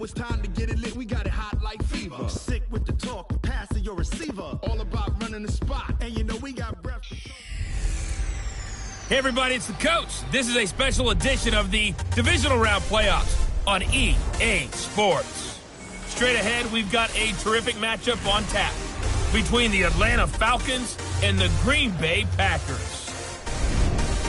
it's time to get it lit. We got it hot like fever. Sick with the talk, passing your receiver. All about running the spot, and you know we got breath. Hey everybody, it's the coach. This is a special edition of the Divisional Round Playoffs on EA Sports. Straight ahead, we've got a terrific matchup on tap between the Atlanta Falcons and the Green Bay Packers.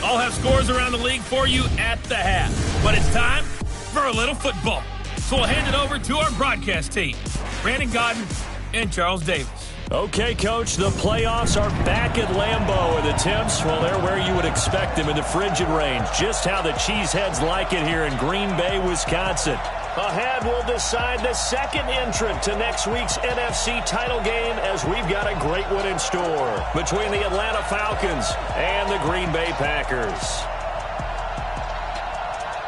I'll have scores around the league for you at the half, but it's time for a little football. So we'll hand it over to our broadcast team, Brandon Godden and Charles Davis. Okay, Coach, the playoffs are back at Lambeau, and the temps, well, they're where you would expect them in the frigid range. Just how the Cheeseheads like it here in Green Bay, Wisconsin. Ahead, we'll decide the second entrant to next week's NFC title game as we've got a great one in store between the Atlanta Falcons and the Green Bay Packers.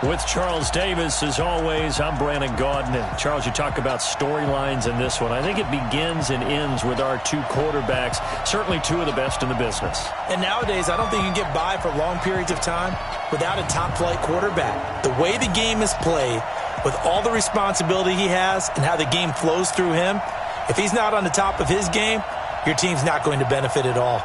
With Charles Davis, as always, I'm Brandon Gaudin. And Charles, you talk about storylines in this one. I think it begins and ends with our two quarterbacks, certainly two of the best in the business. And nowadays, I don't think you can get by for long periods of time without a top-flight quarterback. The way the game is played, with all the responsibility he has and how the game flows through him, if he's not on the top of his game, your team's not going to benefit at all.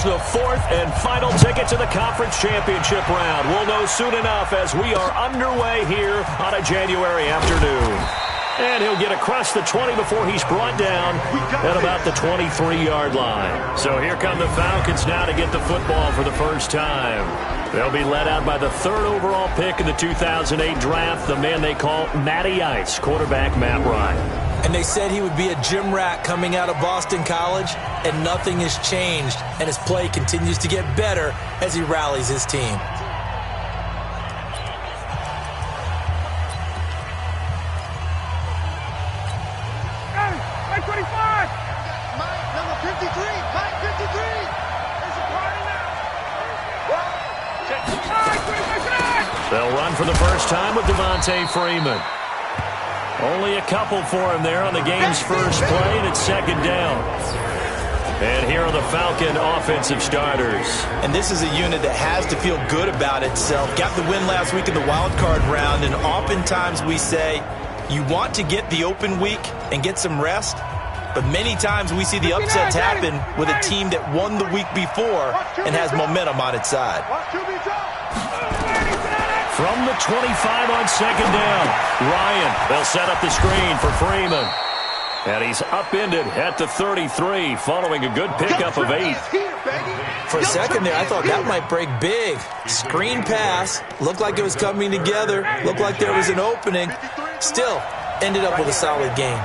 The fourth and final ticket to the conference championship round. We'll know soon enough as we are underway here on a January afternoon. And he'll get across the 20 before he's brought down at about the 23-yard line. So here come the Falcons now to get the football for the first time. They'll be led out by the third overall pick in the 2008 draft, the man they call Matty Ice, quarterback Matt Ryan. And they said he would be a gym rat coming out of Boston College, and nothing has changed. And his play continues to get better as he rallies his team. Hey, Mike 25! Mike, number 53! Mike 53! There's a party now! They'll run for the first time with Devontae Freeman. Only a couple for him there on the game's first play, and it's second down. And here are the Falcon offensive starters. And this is a unit that has to feel good about itself. Got the win last week in the wild card round, and oftentimes we say you want to get the open week and get some rest, but many times we see the upsets happen with a team that won the week before and has momentum on its side. From the 25 on second down, Ryan, they'll set up the screen for Freeman. And he's upended at the 33, following a good pickup of 8. For a second there, I thought that might break big. Screen pass, looked like it was coming together, looked like there was an opening. Still, ended up with a solid game.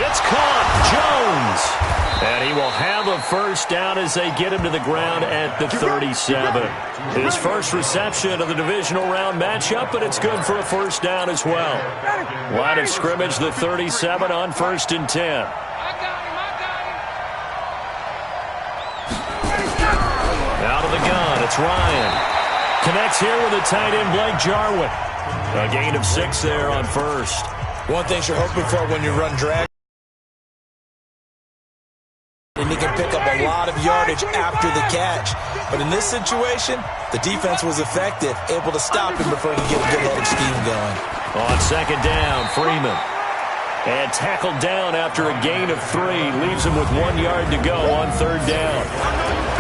It's caught, Jones. And he will have a first down as they get him to the ground at the 37. His first reception of the divisional round matchup, but it's good for a first down as well. Line of scrimmage, the 37 on 1st and 10. Out of the gun, it's Ryan. Connects here with a tight end, Blake Jarwin. A gain of 6 there on first. One thing you're hoping for when you run drag, and he can pick up a lot of yardage after the catch. But in this situation, the defense was effective, able to stop him before he could get a good-headed scheme going. On second down, Freeman. And tackled down after a gain of 3. Leaves him with 1 yard to go on third down.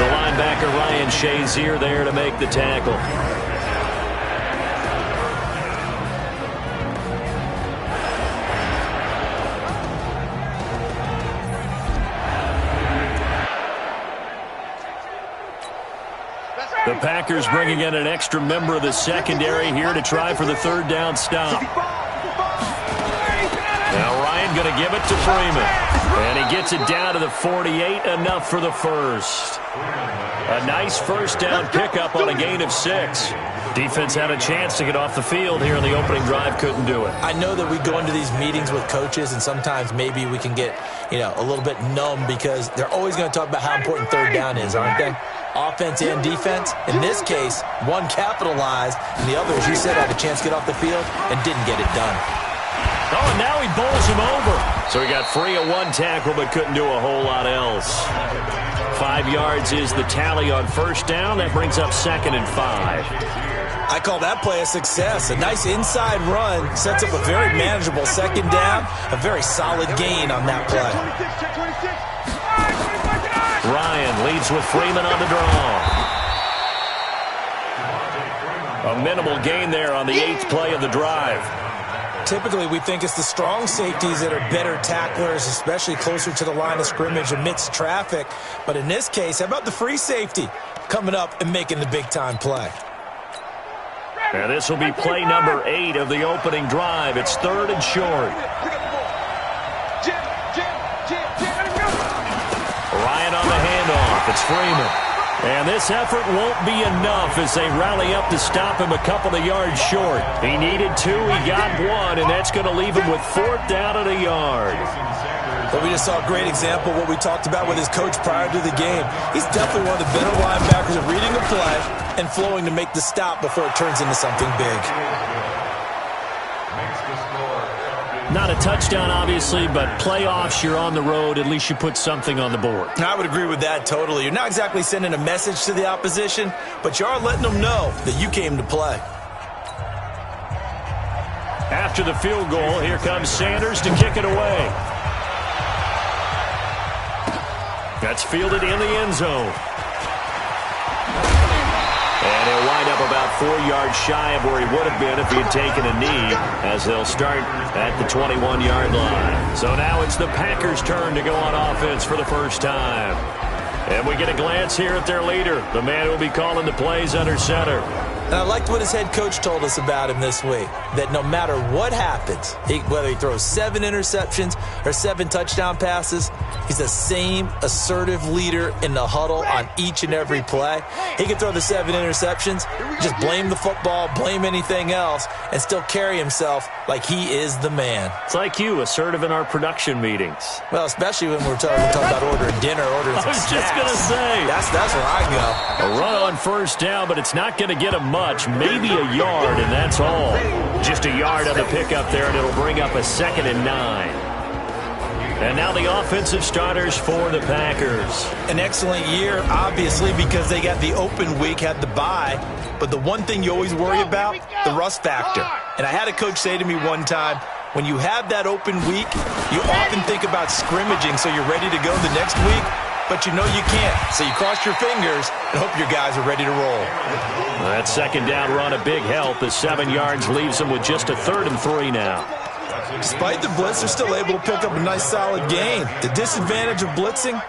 The linebacker, Ryan Shazier, there to make the tackle. The Packers bringing in an extra member of the secondary here to try for the third down stop. Now Ryan going to give it to Freeman. And he gets it down to the 48, enough for the first. A nice first down pickup on a gain of 6. Defense had a chance to get off the field here in the opening drive, couldn't do it. I know that we go into these meetings with coaches, and sometimes maybe we can get, a little bit numb because they're always going to talk about how important third down is, aren't they? Offense and defense. In this case, one capitalized, and the other, as you said, had a chance to get off the field and didn't get it done. Oh, and now he bowls him over. So he got free of one tackle but couldn't do a whole lot else. 5 yards is the tally on first down. That brings up 2nd and 5. I call that play a success. A nice inside run sets up a very manageable second down. A very solid gain on that play. Ryan leads with Freeman on the draw. A minimal gain there on the 8th play of the drive. Typically, we think it's the strong safeties that are better tacklers, especially closer to the line of scrimmage amidst traffic. But in this case, how about the free safety coming up and making the big-time play? And this will be play number 8 of the opening drive. It's 3rd and short. Ryan on the handoff. It's Freeman. And this effort won't be enough as they rally up to stop him a couple of yards short. He needed 2, he got 1, and that's going to leave him with 4th down and a yard. But we just saw a great example of what we talked about with his coach prior to the game. He's definitely one of the better linebackers at reading the play and flowing to make the stop before it turns into something big. Not a touchdown, obviously, but playoffs, you're on the road. At least you put something on the board. I would agree with that totally. You're not exactly sending a message to the opposition, but you are letting them know that you came to play. After the field goal, here comes Sanders to kick it away. That's fielded in the end zone. And he'll wind up about 4 yards shy of where he would have been if he had taken a knee, as they'll start at the 21-yard line. So now it's the Packers' turn to go on offense for the first time. And we get a glance here at their leader, the man who will be calling the plays under center. And I liked what his head coach told us about him this week, that no matter what happens, whether he throws 7 interceptions or 7 touchdown passes, he's the same assertive leader in the huddle on each and every play. He can throw the 7 interceptions, just blame the football, blame anything else, and still carry himself like he is the man. It's like you, assertive in our production meetings. Well, especially when we're talking about ordering dinner, ordering some snacks. I was just going to say. That's where I go. A run on first down, but it's not going to get him much. Maybe a yard, and that's all. Just a yard on the pickup there, and it'll bring up a 2nd and 9. And now the offensive starters for the Packers. An excellent year, obviously, because they got the open week, had the bye. But the one thing you always worry about, the rust factor. And I had a coach say to me one time, when you have that open week, you often think about scrimmaging so you're ready to go the next week. But you know you can't, so you cross your fingers and hope your guys are ready to roll. That second down run, a big help. The 7 yards leaves them with just a 3rd and 3 now. Despite the blitz, they're still able to pick up a nice solid gain. The disadvantage of blitzing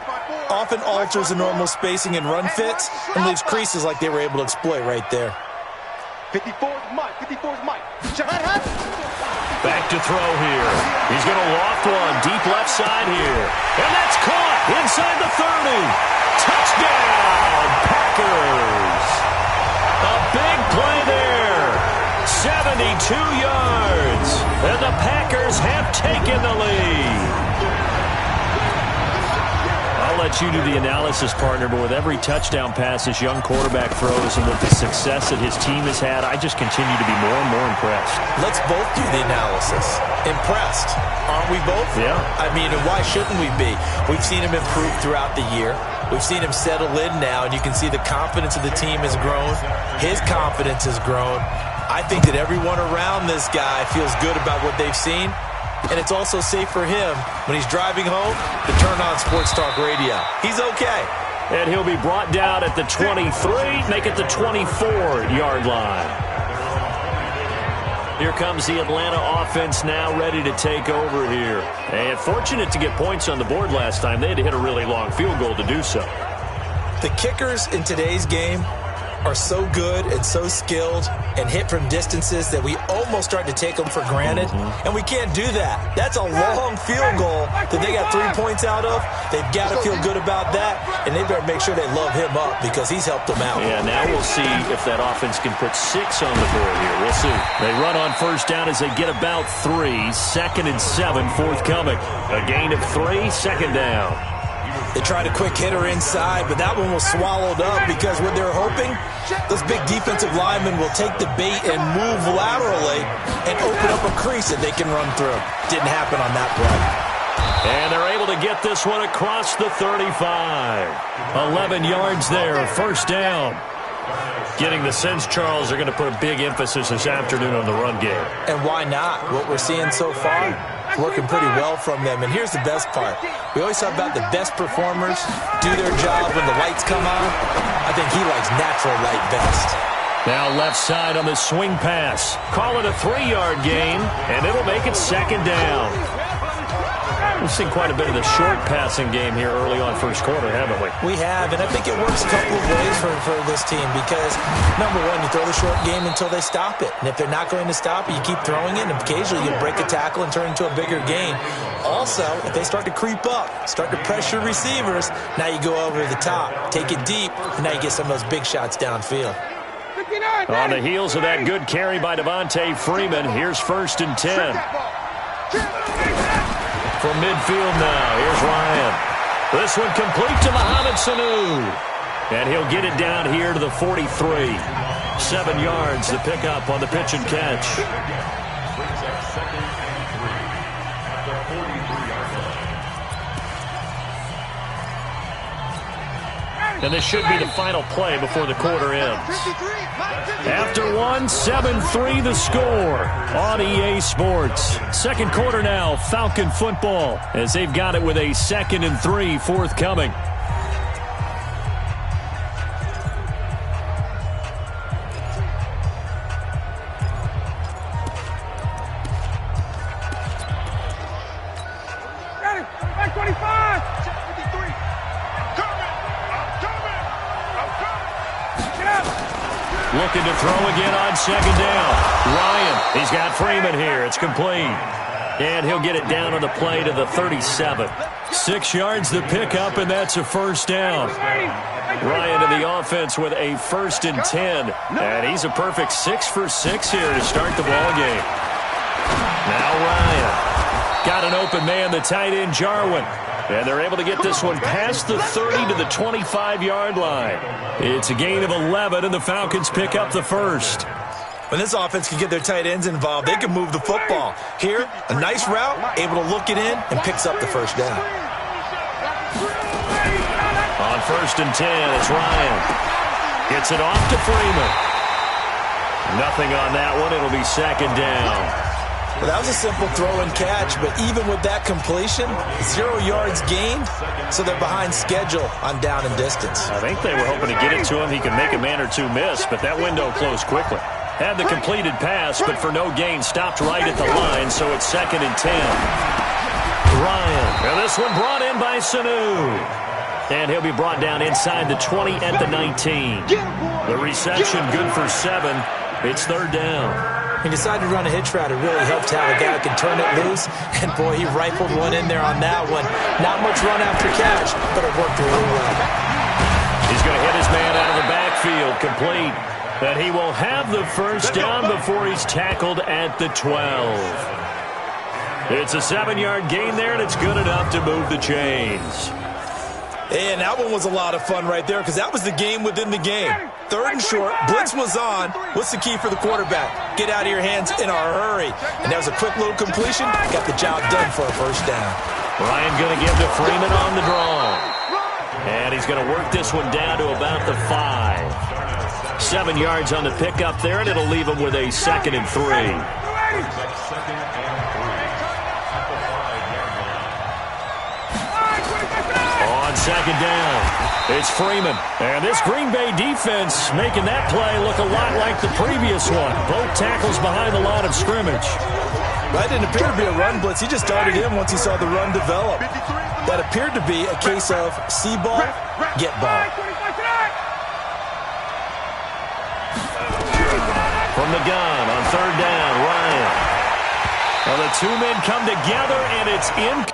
often alters the normal spacing and run fits and leaves creases like they were able to exploit right there. 54's Mike. 54's Mike. Back to throw here. He's going to loft one deep left side here. And that's caught inside the 30. Touchdown, Packers. A big play there. 72 yards. And the Packers have taken the lead. I'll let you do the analysis, partner, but with every touchdown pass this young quarterback throws and with the success that his team has had, I just continue to be more and more impressed. Let's both do the analysis. Impressed. Aren't we both? Yeah. I mean, and why shouldn't we be? We've seen him improve throughout the year. We've seen him settle in now, and you can see the confidence of the team has grown. His confidence has grown. I think that everyone around this guy feels good about what they've seen. And it's also safe for him when he's driving home to turn on Sports Talk Radio. He's okay. And he'll be brought down at the 23, make it the 24-yard line. Here comes the Atlanta offense now ready to take over here. And fortunate to get points on the board last time. They had to hit a really long field goal to do so. The kickers in today's game are so good and so skilled and hit from distances that we almost start to take them for granted, and we can't do that. That's a long field goal that they got 3 points out of. They've got to feel good about that, and they better make sure they love him up because he's helped them out. Yeah, now we'll see if that offense can put 6 on the board here. We'll see. They run on first down as they get about 3. 2nd and 7 forthcoming. A gain of 3, 2nd down. They tried a quick hitter inside, but that one was swallowed up because what they're hoping, those big defensive linemen will take the bait and move laterally and open up a crease that they can run through. Didn't happen on that play. And they're able to get this one across the 35. 11 yards there, first down. Getting the sense, Charles, they're going to put a big emphasis this afternoon on the run game. And why not? What we're seeing so far, it's working pretty well from them. And here's the best part. We always talk about the best performers do their job when the lights come on. I think he likes natural light best. Now left side on the swing pass. Call it a 3-yard gain, and it'll make it 2nd down. We've seen quite a bit of the short passing game here early on first quarter, haven't we? We have, and I think it works a couple of ways for this team because, number one, you throw the short game until they stop it. And if they're not going to stop it, you keep throwing it, and occasionally you'll break a tackle and turn it into a bigger gain. Also, if they start to creep up, start to pressure receivers, now you go over the top, take it deep, and now you get some of those big shots downfield. On the heels of that good carry by Devontae Freeman, here's 1st and 10. From midfield now, here's Ryan. This one complete to Mohamed Sanu. And he'll get it down here to the 43. 7 yards to pick up on the pitch and catch. And this should be the final play before the quarter ends. After one, 7-3 the score on EA Sports. 2nd quarter now, Falcon football, as they've got it with a 2nd and 3 forthcoming. Looking to throw again on 2nd down. Ryan, he's got Freeman here. It's complete. And he'll get it down on the play to the 37. 6 yards to pick up, and that's a first down. Ryan in the offense with a 1st and 10. And he's a perfect 6 for 6 here to start the ball game. Now Ryan. Got an open man, the tight end Jarwin. And they're able to get this one past the 30 to the 25-yard line. It's a gain of 11, and the Falcons pick up the first. When this offense can get their tight ends involved, they can move the football. Here, a nice route, able to look it in, and picks up the first down. On 1st and 10, it's Ryan. Gets it off to Freeman. Nothing on that one. It'll be 2nd down. Well, that was a simple throw and catch, but even with that completion, 0 yards gained, so they're behind schedule on down and distance. I think they were hoping to get it to him. He could make a man or two miss, but that window closed quickly. Had the completed pass, but for no gain, stopped right at the line, so it's 2nd and 10. Ryan, and this one brought in by Sanu. And he'll be brought down inside the 20 at the 19. The reception good for 7. It's 3rd down. He decided to run a hitch route. It really helped to have a guy who can turn it loose. And, boy, he rifled one in there on that one. Not much run after catch, but it worked really well. He's going to hit his man out of the backfield, complete. And he will have the first down before he's tackled at the 12. It's a 7-yard gain there, and it's good enough to move the chains. And that one was a lot of fun right there because that was the game within the game. 3rd and short, blitz was on. What's the key for the quarterback? Get out of your hands in a hurry. And that was a quick little completion. Got the job done for a first down. Ryan going to give to Freeman on the draw. And he's going to work this one down to about the 5. 7 yards on the pickup there, and it'll leave him with a 2nd and 3. On 2nd down, it's Freeman. And this Green Bay defense making that play look a lot like the previous one. Both tackles behind the line of scrimmage. That didn't appear to be a run blitz. He just darted in once he saw the run develop. That appeared to be a case of see ball, get ball. From the gun on third down, Ryan. Well, the two men come together, and it's in.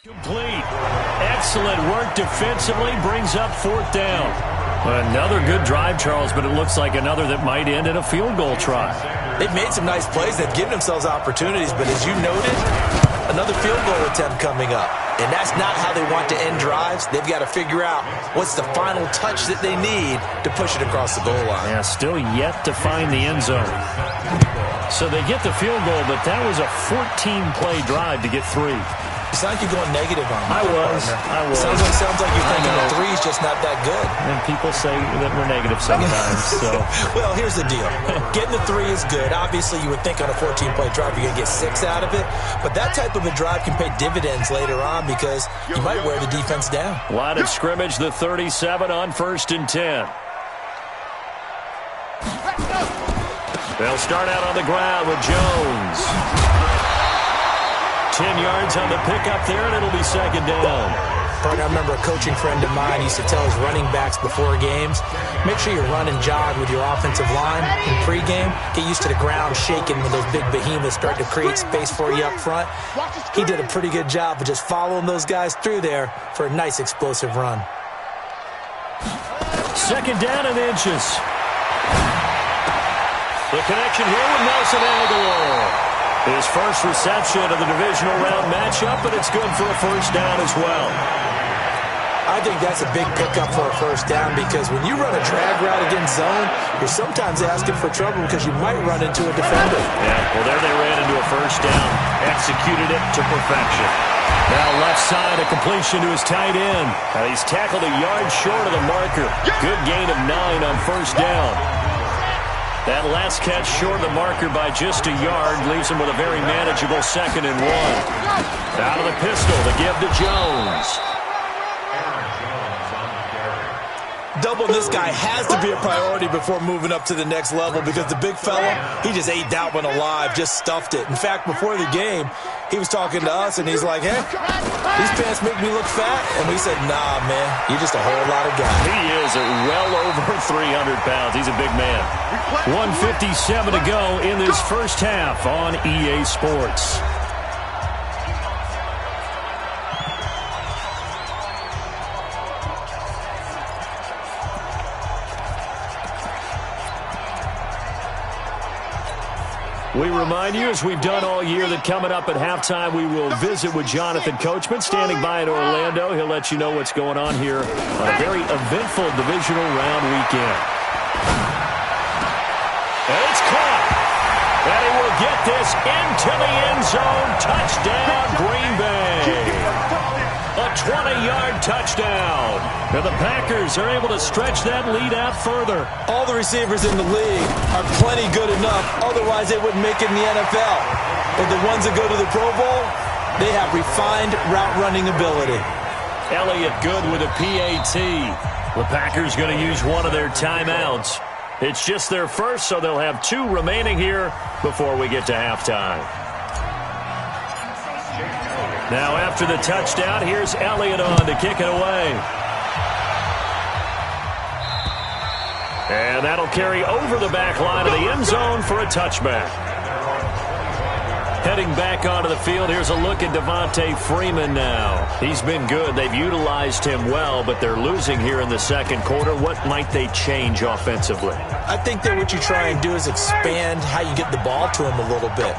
Complete. Excellent work defensively. Brings up fourth down. Another good drive, Charles, but it looks like another that might end in a field goal try. They've made some nice plays. They've given themselves opportunities, but as you noted, another field goal attempt coming up. And that's not how they want to end drives. They've got to figure out what's the final touch that they need to push it across the goal line. Yeah, still yet to find the end zone. So they get the field goal, but that was a 14-play drive to get 3. You sound like you're going negative on me. I was. Sounds like you're thinking the 3's just not that good. And people say that we're negative sometimes. So. Well, here's the deal. Getting the 3 is good. Obviously, you would think on a 14-play drive you're going to get 6 out of it. But that type of a drive can pay dividends later on because you might wear the defense down. Line of scrimmage, the 37 on 1st and 10. They'll start out on the ground with Jones. 10 yards on the pickup there, and it'll be second down. I remember a coaching friend of mine used to tell his running backs before games, make sure you run and jog with your offensive line in pregame. Get used to the ground shaking when those big behemoths start to create space for you up front. He did a pretty good job of just following those guys through there for a nice explosive run. Second down and inches. The connection here with Nelson Aguilar. His first reception of the divisional round matchup, but it's good for a first down as well. I think that's a big pickup for a first down because when you run a drag route against zone, you're sometimes asking for trouble because you might run into a defender. Yeah, well, there they ran into a first down, executed it to perfection. Now left side, a completion to his tight end. He's tackled a yard short of the marker. Good gain of 9 on first down. That last catch short of the marker by just a yard leaves him with a very manageable 2nd and 1. Out of the pistol to give to Jones. Doubling this guy has to be a priority before moving up to the next level because the big fella, he just ate that one alive, just stuffed it. In fact, before the game, he was talking to us, and he's like, hey, these pants make me look fat. And we said, nah, man, you're just a whole lot of guy. He is well over 300 pounds. He's a big man. 1:57 to go in this first half on EA Sports. We remind you, as we've done all year, that coming up at halftime, we will visit with Jonathan Coachman, standing by in Orlando. He'll let you know what's going on here on a very eventful divisional round weekend. And it's caught. And he will get this into the end zone. Touchdown, Green Bay. A 20-yard touchdown. And the Packers are able to stretch that lead out further. All the receivers in the league are plenty good enough. Otherwise, they wouldn't make it in the NFL. But the ones that go to the Pro Bowl, they have refined route-running ability. Elliott good with a PAT. The Packers going to use one of their timeouts. It's just their first, so they'll have 2 remaining here before we get to halftime. Now after the touchdown, here's Elliott on to kick it away. And that'll carry over the back line of the end zone for a touchback. Heading back onto the field, here's a look at Devontae Freeman now. He's been good. They've utilized him well, but they're losing here in the second quarter. What might they change offensively? I think that what you try and do is expand how you get the ball to him a little bit.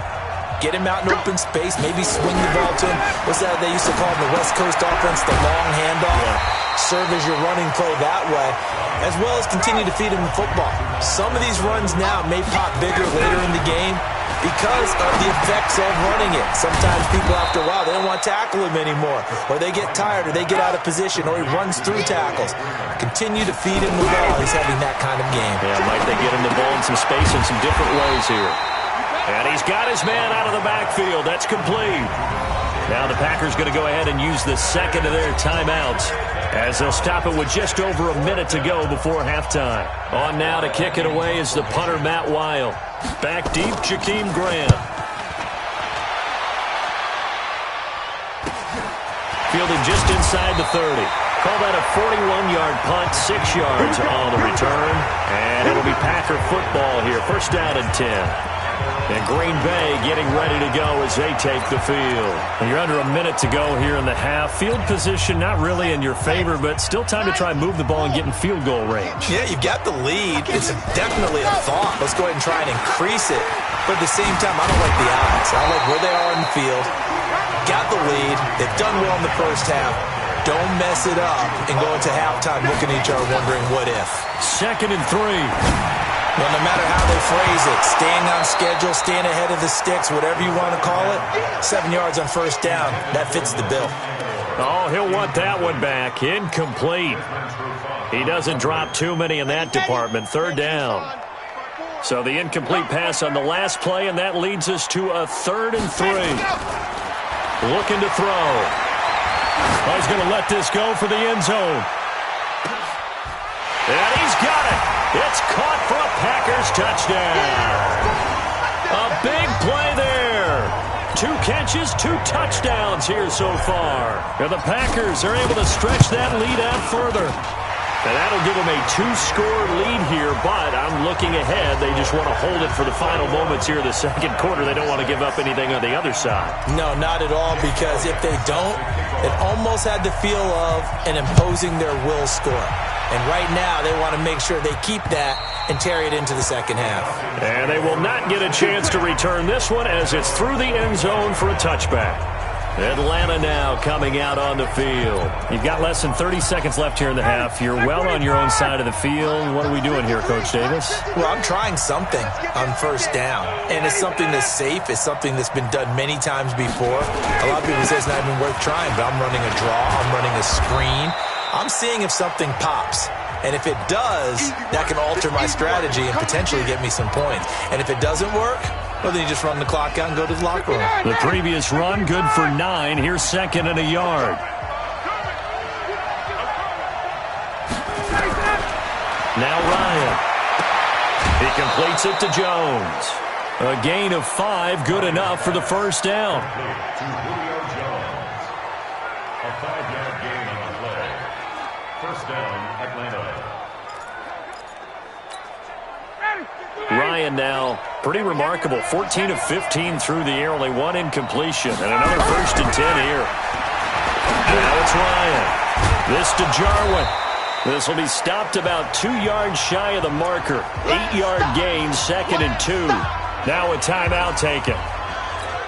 Get him out in open space, maybe swing the ball to him. What's that they used to call in the West Coast offense, the long handoff? Serve as your running play that way, as well as continue to feed him the football. Some of these runs now may pop bigger later in the game because of the effects of running it. Sometimes people, after a while, they don't want to tackle him anymore, or they get tired, or they get out of position, or he runs through tackles. Continue to feed him the ball. He's having that kind of game. Yeah, might they get him the ball in some space in some different ways here. And he's got his man out of the backfield. That's complete. Now the Packers going to go ahead and use the second of their timeouts as they'll stop it with just over a minute to go before halftime. On now to kick it away is the punter, Matt Weil. Back deep, Jakeem Graham. Fielding just inside the 30. Call that a 41-yard punt, 6 yards on the return. And it'll be Packer football here. First down and 10. And Green Bay getting ready to go as they take the field. You're under a minute to go here in the half. Field position not really in your favor, but still time to try and move the ball and get in field goal range. Yeah, you've got the lead. It's definitely a thought. Let's go ahead and try and increase it. But at the same time, I don't like the odds. I like where they are in the field. Got the lead. They've done well in the first half. Don't mess it up and go into halftime looking at each other wondering what if. 2nd and 3. Well, no matter how they phrase it, staying on schedule, staying ahead of the sticks, whatever you want to call it, 7 yards on first down, that fits the bill. Oh, he'll want that one back. Incomplete. He doesn't drop too many in that department. 3rd down. So the incomplete pass on the last play, and that leads us to a 3rd and 3. Looking to throw. Oh, he's going to let this go for the end zone. And he's got it. It's caught for a Packers touchdown. A big play there. 2 catches, 2 touchdowns here so far. And the Packers are able to stretch that lead out further. And that'll give them a 2-score lead here, but I'm looking ahead. They just want to hold it for the final moments here in the second quarter. They don't want to give up anything on the other side. No, not at all, because if they don't, it almost had the feel of an imposing their will score. And right now, they want to make sure they keep that and carry it into the second half. And they will not get a chance to return this one as it's through the end zone for a touchback. Atlanta now coming out on the field. You've got less than 30 seconds left here in the half. You're well on your own side of the field. What are we doing here, Coach Davis? Well, I'm trying something on first down. And it's something that's safe. It's something that's been done many times before. A lot of people say it's not even worth trying, but I'm running a draw. I'm running a screen. I'm seeing if something pops. And if it does, that can alter my strategy and potentially get me some points. And if it doesn't work, well, then you just run the clock out and go to the locker room. The previous run, good for 9. Here's 2nd and a yard. Now Ryan. He completes it to Jones. A gain of 5, good enough for the first down. A 5-yard gain on the play. First down, Atlanta. Ryan now, pretty remarkable. 14 of 15 through the air, only 1 incompletion. And another 1st and 10 here. Now it's Ryan. This to Jarwin. This will be stopped about 2 yards shy of the marker. 8-yard gain, 2nd and 2. Now a timeout taken.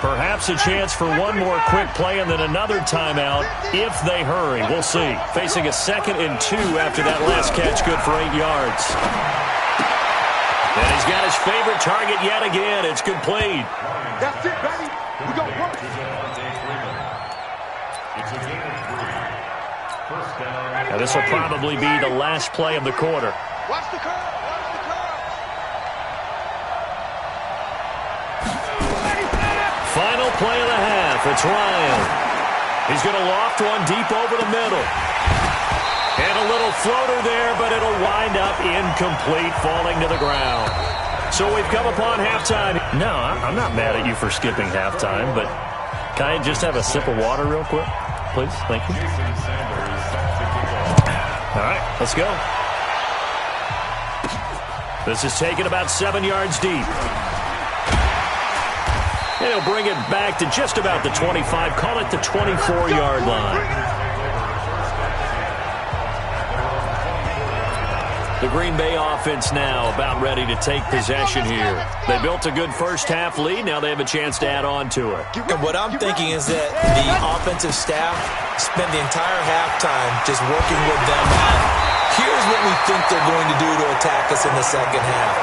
Perhaps a chance for one more quick play and then another timeout if they hurry. We'll see. Facing a 2nd and 2 after that last catch, good for 8 yards. And he's got his favorite target yet again. It's complete. That's it, baby. We go work. It's a gain of 3. First down. Now this will probably be the last play of the quarter. Watch the curve. Watch the curve. Final play of the half. It's Ryan. He's going to loft one deep over the middle. And a little floater there, but it'll wind up incomplete, falling to the ground. So we've come upon halftime. No, I'm not mad at you for skipping halftime, but can I just have a sip of water real quick, please? Thank you. All right, let's go. This is taken about 7 yards deep. And he'll bring it back to just about the 25, call it the 24-yard line. The Green Bay offense now about ready to take possession here. They built a good first-half lead. Now they have a chance to add on to it. And what I'm thinking is that the offensive staff spent the entire halftime just working with them on, here's what we think they're going to do to attack us in the second half.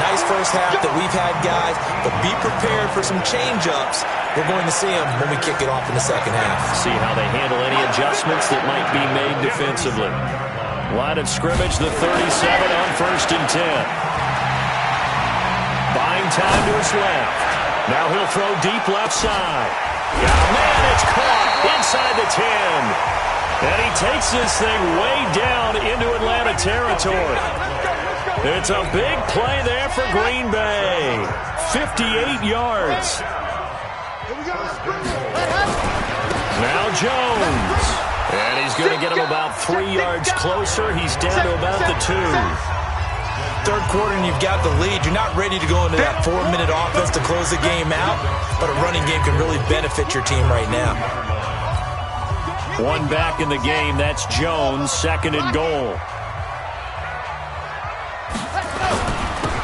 Nice first half that we've had, guys, but be prepared for some change-ups. We're going to see them when we kick it off in the second half. See how they handle any adjustments that might be made defensively. Line of scrimmage, the 37 on 1st and 10. Buying time to his left. Now he'll throw deep left side. Oh, man, it's caught inside the 10. And he takes this thing way down into Atlanta territory. It's a big play there for Green Bay. 58 yards. Now Jones. And he's going to get him about 3 yards closer. He's down to about the 2. Third quarter and you've got the lead. You're not ready to go into that 4-minute offense to close the game out, but a running game can really benefit your team right now. One back in the game. That's Jones, 2nd and goal.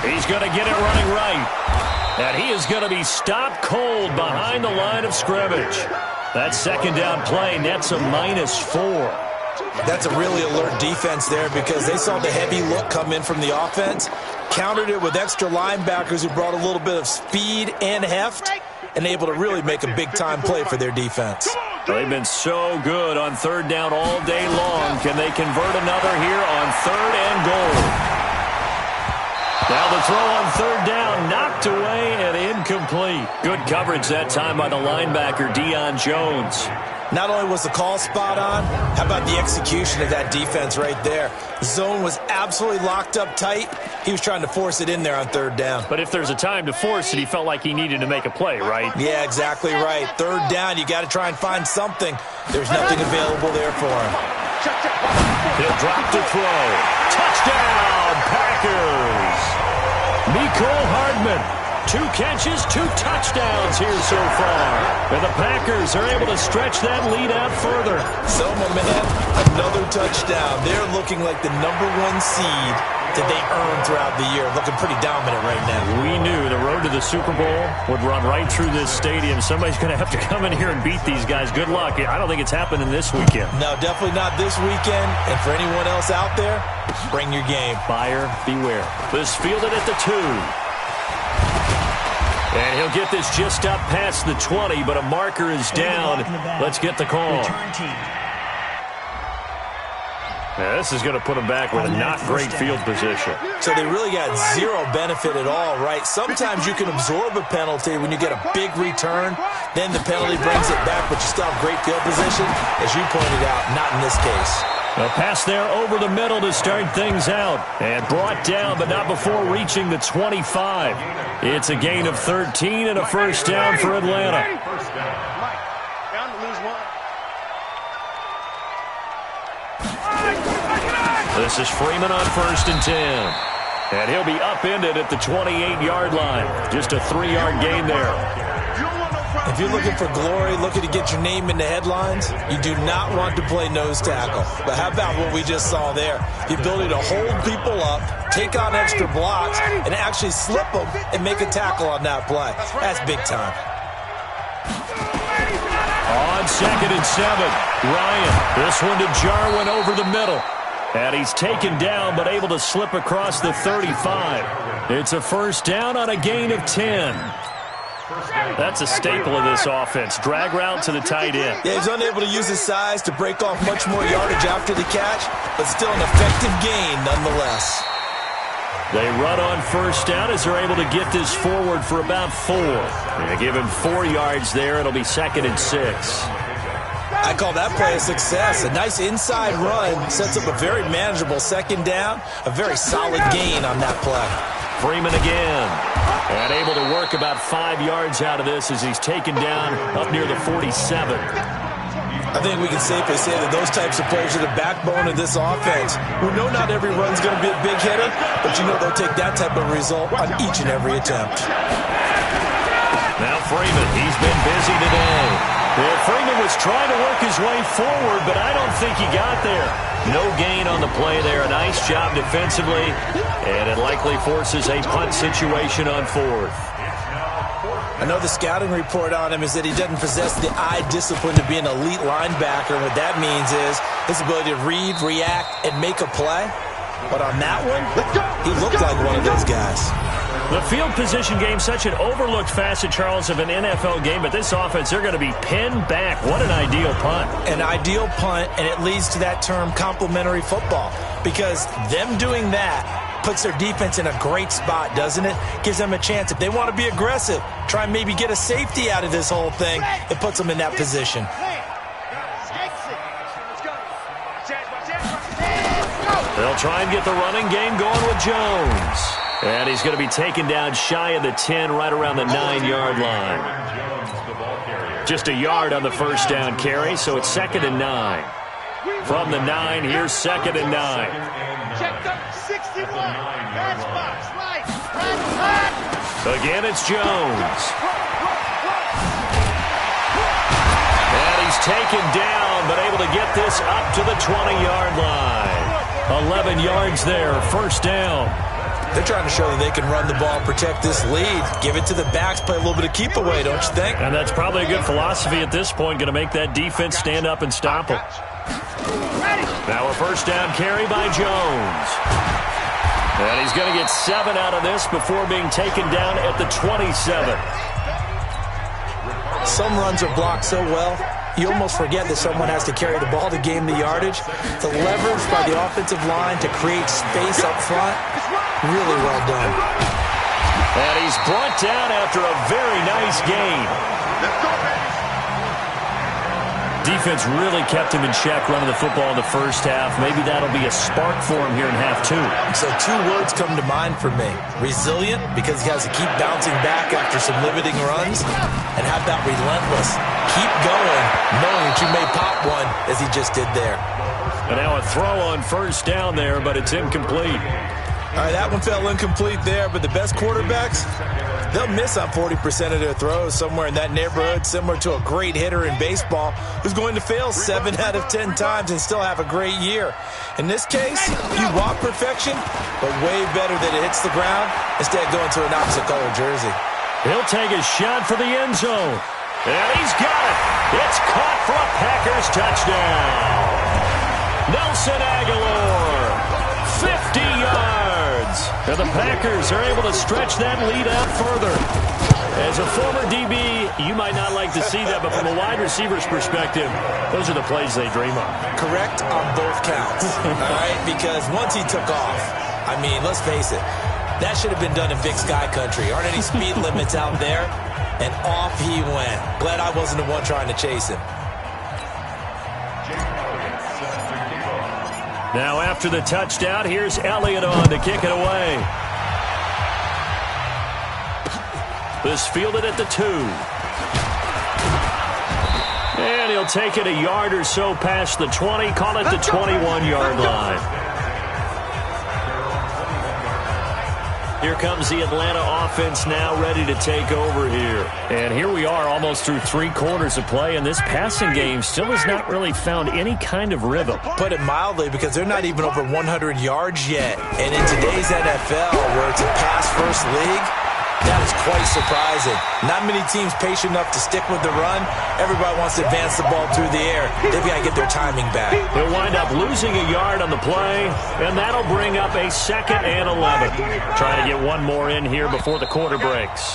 He's going to get it running right. And he is going to be stopped cold behind the line of scrimmage. That 2nd down play nets a -4. That's a really alert defense there because they saw the heavy look come in from the offense, countered it with extra linebackers who brought a little bit of speed and heft, and able to really make a big-time play for their defense. They've been so good on 3rd down all day long. Can they convert another here on 3rd and goal? Now the throw on 3rd down, knocked away and incomplete. Good coverage that time by the linebacker, Deion Jones. Not only was the call spot on, how about the execution of that defense right there? The zone was absolutely locked up tight. He was trying to force it in there on 3rd down. But if there's a time to force it, he felt like he needed to make a play, right? Yeah, exactly right. 3rd down, you got to try and find something. There's nothing available there for him. He'll drop to throw. Touchdown, Packers! Mecole Hardman. 2 catches, 2 touchdowns here so far. And the Packers are able to stretch that lead out further. Selma, man, another touchdown. They're looking like the #1 seed that they earned throughout the year. Looking pretty dominant right now. We knew the road to the Super Bowl would run right through this stadium. Somebody's going to have to come in here and beat these guys. Good luck. I don't think it's happening this weekend. No, definitely not this weekend. And for anyone else out there, bring your game. Buyer beware. This fielded at the 2. And he'll get this just up past the 20, but a marker is down. Let's get the call. Yeah, this is going to put him back with a not great field position. So they really got zero benefit at all, right? Sometimes you can absorb a penalty when you get a big return. Then the penalty brings it back, but you still have great field position. As you pointed out, not in this case. A pass there over the middle to start things out. And brought down, but not before reaching the 25. It's a gain of 13 and a 1st down for Atlanta. This is Freeman on 1st and 10. And he'll be upended at the 28-yard line. Just a 3-yard gain there. If you're looking for glory, looking to get your name in the headlines, you do not want to play nose tackle. But how about what we just saw there? The ability to hold people up, take on extra blocks, and actually slip them and make a tackle on that play. That's big time. On 2nd and 7, Ryan. This one to Jarwin over the middle. And he's taken down, but able to slip across the 35. It's a 1st down on a gain of 10. That's a staple of this offense. Drag route to the tight end. Yeah, he's unable to use his size to break off much more yardage after the catch, but still an effective gain nonetheless. They run on 1st down as they're able to get this forward for about 4. They give him 4 yards there. It'll be 2nd and 6. I call that play a success. A nice inside run sets up a very manageable 2nd down. A very solid gain on that play. Freeman again. And able to work about 5 yards out of this as he's taken down up near the 47. I think we can safely say that those types of players are the backbone of this offense. We know not every run's going to be a big hitter, but you know they'll take that type of result on each and every attempt. Now Freeman, he's been busy today. Well, Freeman was trying to work his way forward, but I don't think he got there. No gain on the play there. A nice job defensively, and it likely forces a punt situation on 4th. I know the scouting report on him is that he doesn't possess the eye discipline to be an elite linebacker. What that means is his ability to read, react, and make a play. But on that one, he looked like one of those guys. The field position game, such an overlooked facet, Charles, of an NFL game, but this offense, they're going to be pinned back. What an ideal punt. An ideal punt, and it leads to that term complementary football, because them doing that Puts their defense in a great spot, doesn't it? Gives them a chance. If they want to be aggressive, try and maybe get a safety out of this whole thing, it puts them in that position. They'll try and get the running game going with Jones. And he's going to be taken down shy of the 10, right around the 9-yard line. Just a yard on the first down carry, so it's 2nd and 9. From the 9, here's 2nd and 9. Check the 61. Pass box, right. Again, it's Jones. And he's taken down, but able to get this up to the 20-yard line. 11 yards there, first down. They're trying to show that they can run the ball, protect this lead. Give it to the backs, play a little bit of keep away, don't you think? And that's probably a good philosophy at this point, going to make that defense stand up and stop them. Now a first down carry by Jones. And he's going to get 7 out of this before being taken down at the 27. Some runs are blocked so well, you almost forget that someone has to carry the ball to gain the yardage. The leverage by the offensive line to create space up front, really well done. And he's brought down after a very nice gain. Defense really kept him in check running the football in the first half. Maybe that'll be a spark for him here in half 2. So 2 words come to mind for me. Resilient, because he has to keep bouncing back after some limiting runs. And how about relentless? Keep going, knowing that you may pop one, as he just did there. And now a throw on first down there, but it's incomplete. All right, that one fell incomplete there, but the best quarterbacks, they'll miss on 40% of their throws, somewhere in that neighborhood, similar to a great hitter in baseball who's going to fail 7 out of 10 times and still have a great year. In this case, you want perfection, but way better that it hits the ground instead of going to an opposite color jersey. He'll take a shot for the end zone. And he's got it. It's caught for a Packers touchdown. Nelson Aguilar, 50 yards. And the Packers are able to stretch that lead out further. As a former DB, you might not like to see that, but from a wide receiver's perspective, those are the plays they dream of. Correct on both counts, all right? Because once he took off, I mean, let's face it, that should have been done in Big Sky Country. Aren't any speed limits out there? And off he went. Glad I wasn't the one trying to chase him. Now after the touchdown, here's Elliott on to kick it away. This fielded at the 2. And he'll take it a yard or so past the 20, call it the 21-yard line. Here comes the Atlanta offense now ready to take over here. And here we are almost through 3 quarters of play, and this passing game still has not really found any kind of rhythm. Put it mildly, because they're not even over 100 yards yet. And in today's NFL, where it's a pass-first league, that is quite surprising. Not many teams patient enough to stick with the run. Everybody wants to advance the ball through the air. They've got to get their timing back. He'll wind up losing a yard on the play, and that'll bring up a 2nd and 11. Trying to get one more in here before the quarter breaks.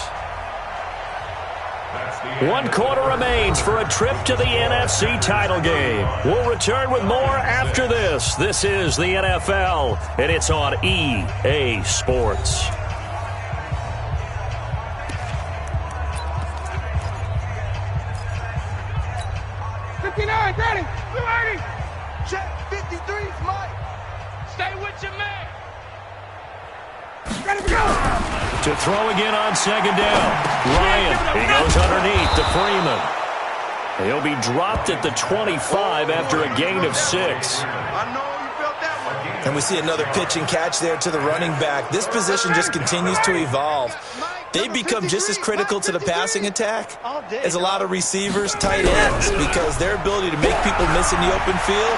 1 quarter remains for a trip to the NFC title game. We'll return with more after this. This is the NFL, and it's on EA Sports. 59, Danny, 280. Check 53, Mike. Stay with your man. Ready to go. To throw again on 2nd down. Ryan, he goes underneath to Freeman. He'll be dropped at the 25 after a gain of 6. I know you felt that one. And we see another pitch and catch there to the running back. This position just continues to evolve. They become just as critical to the passing attack as a lot of receivers, tight ends, because their ability to make people miss in the open field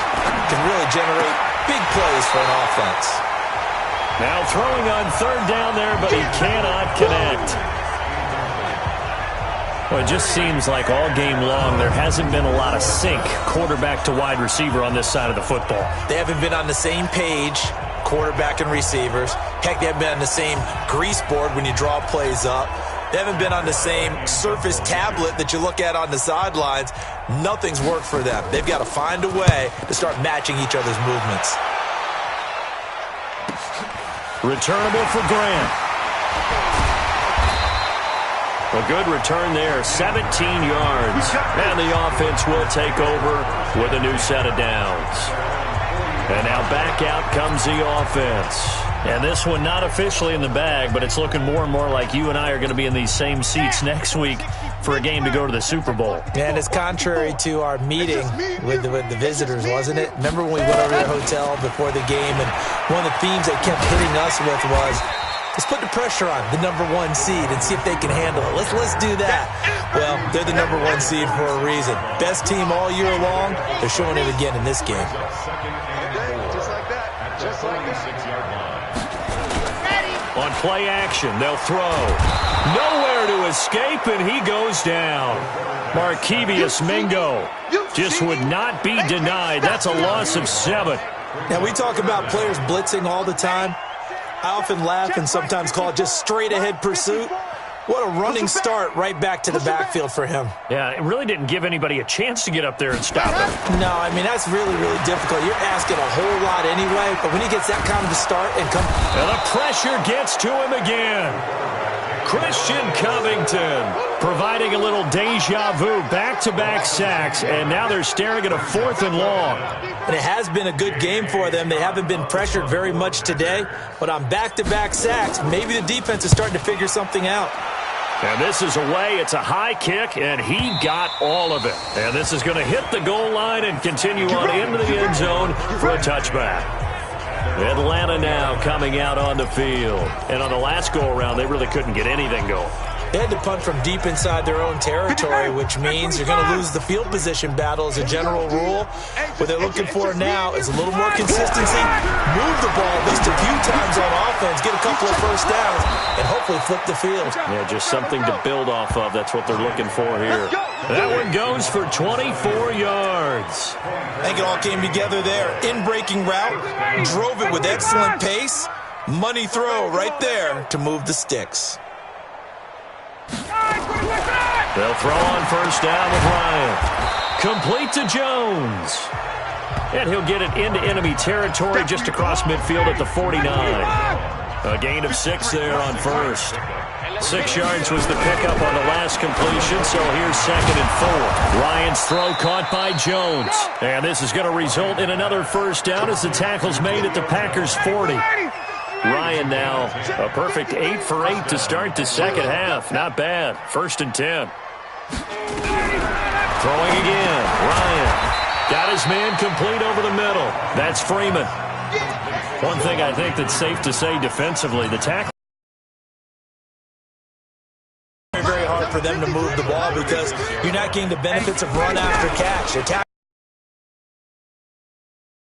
can really generate big plays for an offense. Now throwing on 3rd down there, but he cannot connect. Well, it just seems like all game long there hasn't been a lot of sync quarterback to wide receiver on this side of the football. They haven't been on the same page, quarterback and receivers. Heck, they haven't been on the same grease board when you draw plays up. They haven't been on the same surface tablet that you look at on the sidelines. Nothing's worked for them. They've got to find a way to start matching each other's movements. Returnable for Grant. A good return there, 17 yards. And the offense will take over with a new set of downs. And now back out comes the offense. And this one not officially in the bag, but it's looking more and more like you and I are going to be in these same seats next week for a game to go to the Super Bowl. And it's contrary to our meeting with the visitors, wasn't it? Remember when we went over to their hotel before the game, and one of the themes they kept hitting us with was, let's put the pressure on the #1 seed and see if they can handle it. Let's do that. Well, they're the #1 seed for a reason. Best team all year long. They're showing it again in this game. Just like that. Just like that. 6-yard line. On play action, they'll throw. Nowhere to escape, and he goes down. Markevius Mingo just would not be denied. That's a loss of 7. Now, we talk about players blitzing all the time. I often laugh and sometimes call it just straight-ahead pursuit. What a running start right back to the backfield for him. Yeah, it really didn't give anybody a chance to get up there and stop him. No, I mean, that's really, really difficult. You're asking a whole lot anyway, but when he gets that kind of a start and come... And the pressure gets to him again. Christian Covington providing a little deja vu, back-to-back sacks, and now they're staring at a 4th and long. And it has been a good game for them. They haven't been pressured very much today, but on back-to-back sacks, maybe the defense is starting to figure something out. And this is away. It's a high kick, and he got all of it. And this is going to hit the goal line and continue on into the end zone for a touchback. Atlanta now coming out on the field. And on the last go-around, they really couldn't get anything going. They had to punt from deep inside their own territory, which means you're going to lose the field position battle as a general rule. What they're looking for now is a little more consistency, move the ball at least a few times on offense, get a couple of first downs, and hopefully flip the field. Yeah, just something to build off of. That's what they're looking for here. That one goes for 24 yards. I think it all came together there. In-breaking route, drove it with excellent pace. Money throw right there to move the sticks. They'll throw on first down with Ryan. Complete to Jones. And he'll get it into enemy territory just across midfield at the 49. A gain of 6 there on first. 6 yards was the pickup on the last completion, so here's 2nd and 4. Ryan's throw caught by Jones. And this is going to result in another first down as the tackle's made at the Packers' 40. Ryan now a perfect 8 for 8 to start the second half. Not bad. 1st and 10. Throwing again. Ryan got his man complete over the middle. That's Freeman. One thing I think that's safe to say defensively, the tackle. Very hard for them to move the ball because you're not getting the benefits of run after catch. Attack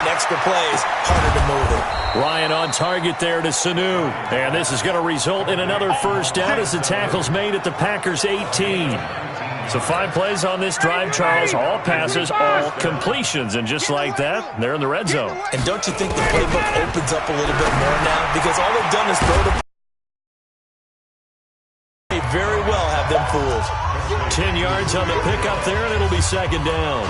extra plays, harder to move it. Ryan on target there to Sanu. And this is going to result in another first down as the tackle's made at the Packers' 18. So 5 plays on this drive, Charles. All passes, all completions. And just like that, they're in the red zone. And don't you think the playbook opens up a little bit more now? Because all they've done is throw the... They very well have them fooled. 10 yards on the pickup there, and it'll be 2nd down.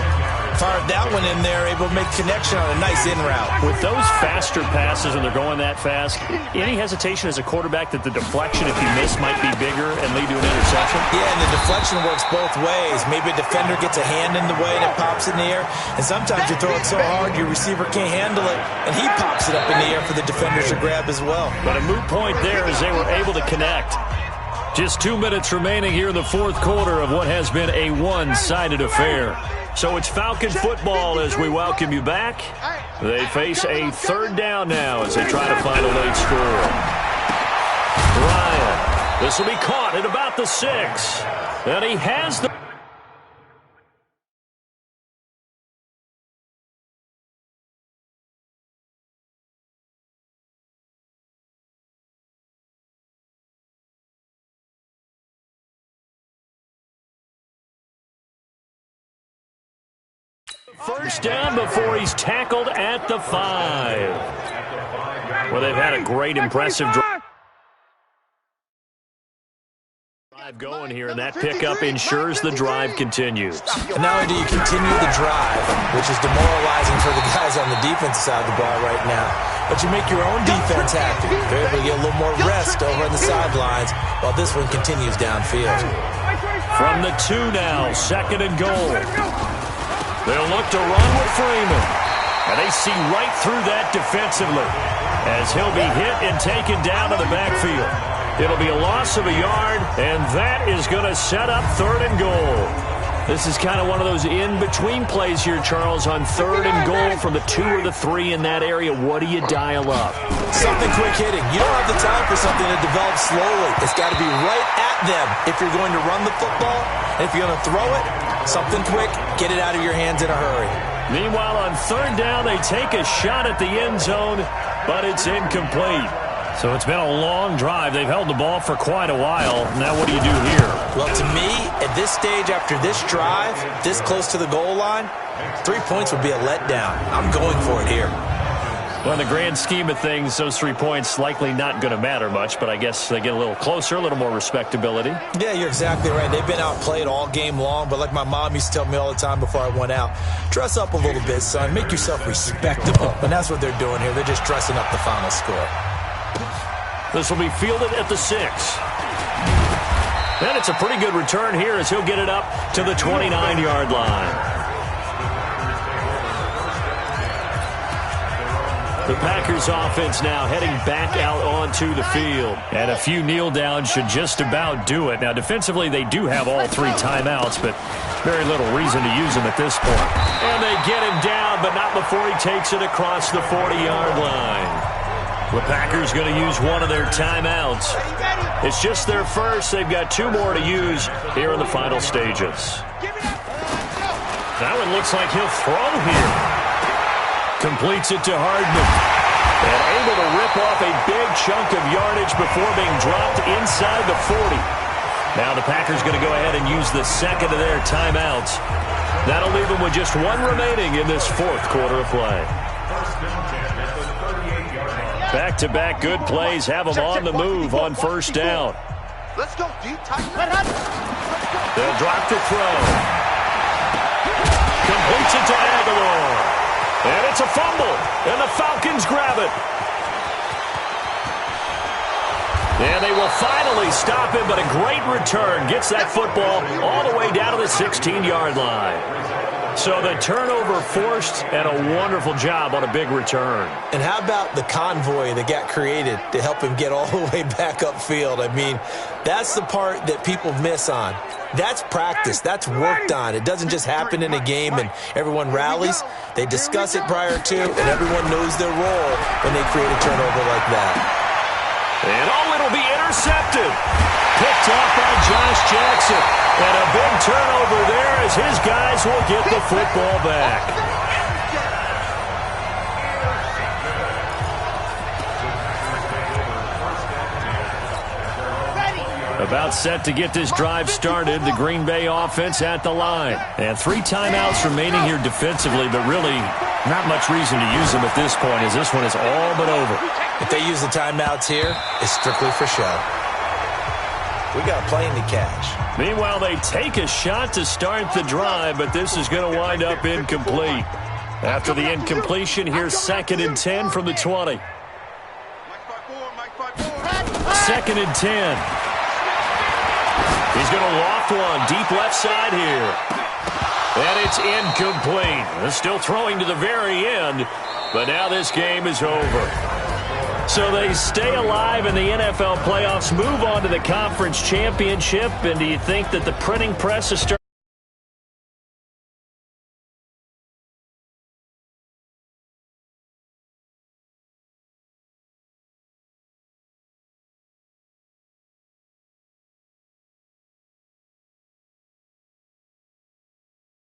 Fired that one in there, able to make connection on a nice in route. With those faster passes and they're going that fast, any hesitation as a quarterback that the deflection, if you miss, might be bigger and lead to an interception? Yeah, and the deflection works both ways. Maybe a defender gets a hand in the way and it pops in the air. And sometimes you throw it so hard your receiver can't handle it, and he pops it up in the air for the defenders to grab as well. But a moot point there as they were able to connect. Just 2 minutes remaining here in the 4th quarter of what has been a one-sided affair. So it's Falcon football as we welcome you back. They face a 3rd down now as they try to find a late score. Ryan, this will be caught at about the 6. And he has the... First down before he's tackled at the 5. Well, they've had a great, impressive drive going here, and that pickup ensures the drive continues. And not only do you continue the drive, which is demoralizing for the guys on the defensive side of the ball right now, but you make your own defense happy. They're able to get a little more rest over on the sidelines while this one continues downfield. From the 2 now, 2nd and goal. They'll look to run with Freeman. And they see right through that defensively as he'll be hit and taken down to the backfield. It'll be a loss of a yard, and that is going to set up 3rd and goal. This is kind of one of those in-between plays here, Charles, on 3rd and goal from the 2 or the 3 in that area. What do you dial up? Something quick hitting. You don't have the time for something to develop slowly. It's got to be right at them if you're going to run the football. And if you're going to throw it, something quick, get it out of your hands in a hurry. Meanwhile, on 3rd down, they take a shot at the end zone, but it's incomplete. So it's been a long drive. They've held the ball for quite a while. Now what do you do here? Well, to me, at this stage, after this drive, this close to the goal line, 3 points would be a letdown. I'm going for it here. Well, in the grand scheme of things, those 3 points likely not going to matter much, but I guess they get a little closer, a little more respectability. Yeah, you're exactly right. They've been outplayed all game long, but like my mom used to tell me all the time before I went out, dress up a little bit, son. Make yourself respectable. And that's what they're doing here. They're just dressing up the final score. This will be fielded at the 6. And it's a pretty good return here as he'll get it up to the 29-yard line. The Packers offense now heading back out onto the field. And a few kneel downs should just about do it. Now, defensively, they do have all 3 timeouts, but very little reason to use them at this point. And they get him down, but not before he takes it across the 40-yard line. The Packers going to use one of their timeouts. It's just their first. They've got 2 more to use here in the final stages. That one looks like he'll throw here. Completes it to Hardman. And able to rip off a big chunk of yardage before being dropped inside the 40. Now the Packers going to go ahead and use the 2nd of their timeouts. That'll leave them with just 1 remaining in this 4th quarter of play. Back-to-back good plays have them on the move on 1st down. Let's go, deep tight. They'll drop to throw. Completes it to Aguilar. And it's a fumble. And the Falcons grab it. And they will finally stop him, but a great return. Gets that football all the way down to the 16-yard line. So the turnover forced, and a wonderful job on a big return. And how about the convoy that got created to help him get all the way back upfield? I mean, that's the part that people miss on. That's practice. That's worked on. It doesn't just happen in a game and everyone rallies. They discuss it prior to, and everyone knows their role when they create a turnover like that. And it'll be intercepted. Picked off by Josh Jackson. And a big turnover there as his guys will get the football back. About set to get this drive started, the Green Bay offense at the line. And 3 timeouts remaining here defensively, but really not much reason to use them at this point as this one is all but over. If they use the timeouts here, it's strictly for show. We got a plane to catch. Meanwhile, they take a shot to start the drive, but this is going to wind up incomplete. After the incompletion, here's 2nd and 10 from the 20. 2nd and 10. He's going to loft one deep left side here. And it's incomplete. They're still throwing to the very end, but now this game is over. So they stay alive in the NFL playoffs, move on to the conference championship, and do you think that the printing press is starting